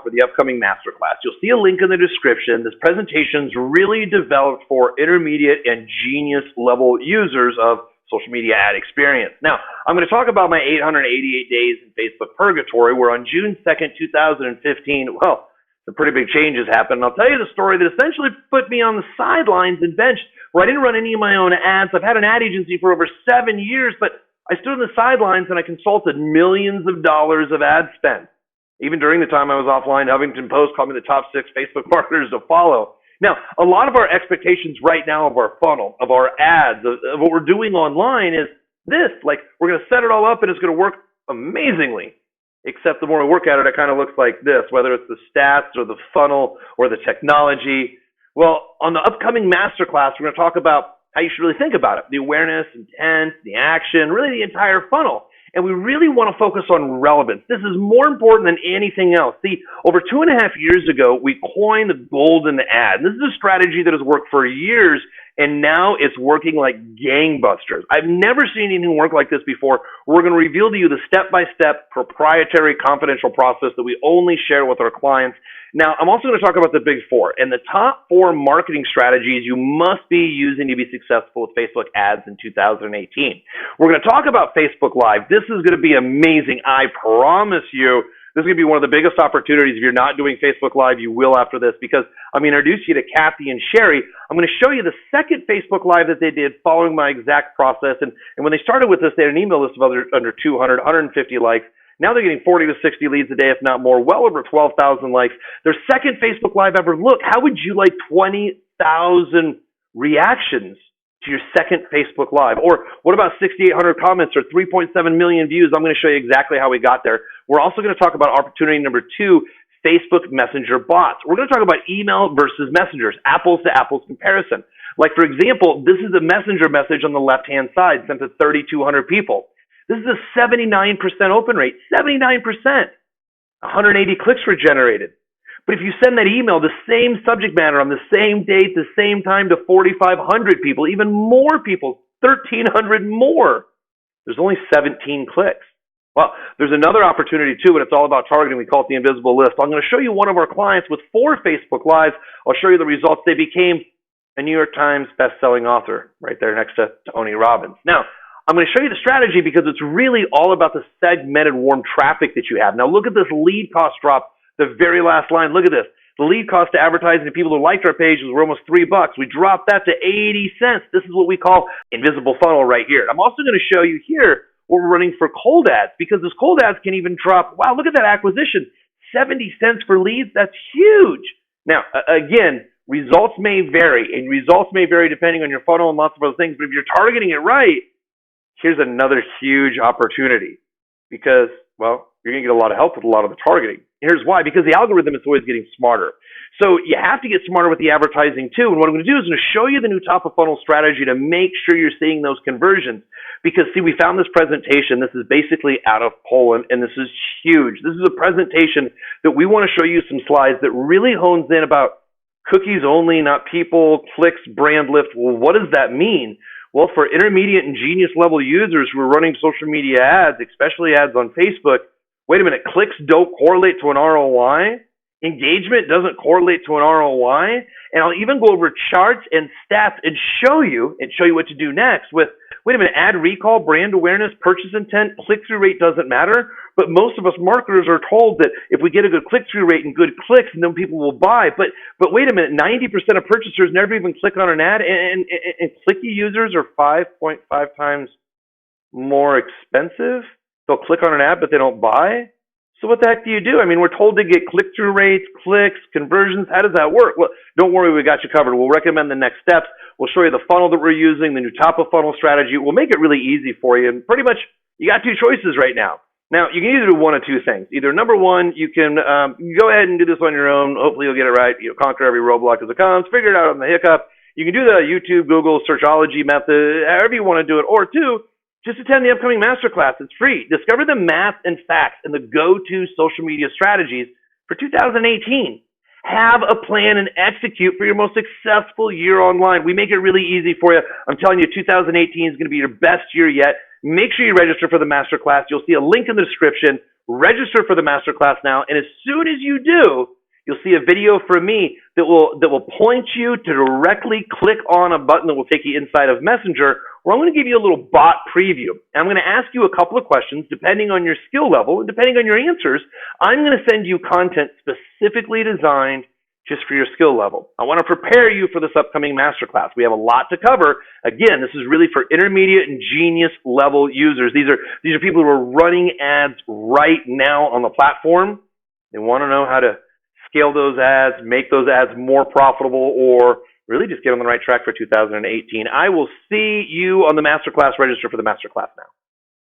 for the upcoming masterclass. You'll see a link in the description. This presentation is really developed for intermediate and genius level users of social media ad experience. Now, I'm going to talk about my 888 days in Facebook purgatory, where on June 2nd, 2015, well, some pretty big changes happened. And I'll tell you the story that essentially put me on the sidelines and benched, where I didn't run any of my own ads. I've had an ad agency for over 7 years, but I stood on the sidelines and I consulted millions of dollars of ad spend. Even during the time I was offline, Huffington Post called me the top 6 Facebook marketers to follow. Now, a lot of our expectations right now of our funnel, of our ads, of what we're doing online is this. Like, we're going to set it all up and it's going to work amazingly. Except the more we work at it, it kind of looks like this, whether it's the stats or the funnel or the technology. Well, on the upcoming masterclass, we're going to talk about how you should really think about it, the awareness, intent, the action, really the entire funnel. And we really want to focus on relevance. This is more important than anything else. See, over 2.5 years ago, we coined the golden ad. This is a strategy that has worked for years, and now it's working like gangbusters. I've never seen anything work like this before. We're going to reveal to you the step-by-step proprietary confidential process that we only share with our clients. Now, I'm also going to talk about the big 4 and the top 4 marketing strategies you must be using to be successful with Facebook ads in 2018. We're going to talk about Facebook Live. This is going to be amazing. I promise you. This is going to be one of the biggest opportunities. If you're not doing Facebook Live, you will after this, because I'm going to introduce you to Kathy and Sherry. I'm going to show you the second Facebook Live that they did following my exact process. And when they started with this, they had an email list of under 200, 150 likes. Now they're getting 40 to 60 leads a day, if not more, well over 12,000 likes. Their second Facebook Live ever. Look, how would you like 20,000 reactions to your second Facebook Live? Or what about 6,800 comments or 3.7 million views? I'm going to show you exactly how we got there. We're also going to talk about opportunity number 2, Facebook Messenger bots. We're going to talk about email versus messengers, apples to apples comparison. Like, for example, this is a messenger message on the left-hand side sent to 3,200 people. This is a 79% open rate, 79%. 180 clicks were generated. But if you send that email, the same subject matter on the same date, the same time to 4,500 people, even more people, 1,300 more, there's only 17 clicks. Well, there's another opportunity too, and it's all about targeting. We call it the invisible list. I'm going to show you one of our clients with 4 Facebook Lives. I'll show you the results. They became a New York Times best-selling author right there next to Tony Robbins. Now, I'm going to show you the strategy because it's really all about the segmented warm traffic that you have. Now, look at this lead cost drop, the very last line. Look at this. The lead cost to advertising to people who liked our pages were almost $3. We dropped that to 80 cents. This is what we call invisible funnel right here. I'm also going to show you here what we're running for cold ads, because those cold ads can even drop. Wow, look at that acquisition. 70 cents for leads. That's huge. Now, again, results may vary, and results may vary depending on your funnel and lots of other things. But if you're targeting it right, here's another huge opportunity, because, well, you're going to get a lot of help with a lot of the targeting. Here's why: because the algorithm is always getting smarter. So you have to get smarter with the advertising too. And what I'm going to do is I'm going to show you the new top of funnel strategy to make sure you're seeing those conversions. Because, see, we found this presentation. This is basically out of Poland, and this is huge. This is a presentation that we want to show you some slides that really hones in about cookies only, not people, clicks, brand lift. Well, what does that mean? Well, for intermediate and genius level users who are running social media ads, especially ads on Facebook, wait a minute, clicks don't correlate to an ROI? Engagement doesn't correlate to an ROI? And I'll even go over charts and stats and show you what to do next with, wait a minute, ad recall, brand awareness, purchase intent, click-through rate doesn't matter. But most of us marketers are told that if we get a good click-through rate and good clicks, then people will buy. But wait a minute, 90% of purchasers never even click on an ad, and clicky users are 5.5 times more expensive. They'll click on an ad, but they don't buy. So what the heck do you do? I mean, we're told to get click-through rates, clicks, conversions. How does that work? Well, don't worry, we got you covered. We'll recommend the next steps. We'll show you the funnel that we're using, the new top of funnel strategy. We'll make it really easy for you. And pretty much, you got 2 choices right now. Now, you can either do one of 2 things. Either number one, you can go ahead and do this on your own. Hopefully you'll get it right. You'll conquer every roadblock as it comes. Figure it out on the hiccup. You can do the YouTube, Google, Searchology method, however you want to do it. Or 2, just attend the upcoming masterclass. It's free. Discover the math and facts and the go-to social media strategies for 2018. Have a plan and execute for your most successful year online. We make it really easy for you. I'm telling you, 2018 is going to be your best year yet. Make sure you register for the Masterclass. You'll see a link in the description. Register for the Masterclass now, and as soon as you do, you'll see a video from me that will point you to directly click on a button that will take you inside of Messenger, where I'm going to give you a little bot preview. I'm going to ask you a couple of questions depending on your skill level and depending on your answers. I'm going to send you content specifically designed just for your skill level. I want to prepare you for this upcoming Masterclass. We have a lot to cover. Again, this is really for intermediate and genius level users. These are people who are running ads right now on the platform. They want to know how to scale those ads, make those ads more profitable, or really just get on the right track for 2018. I will see you on the Masterclass. Register for the Masterclass now.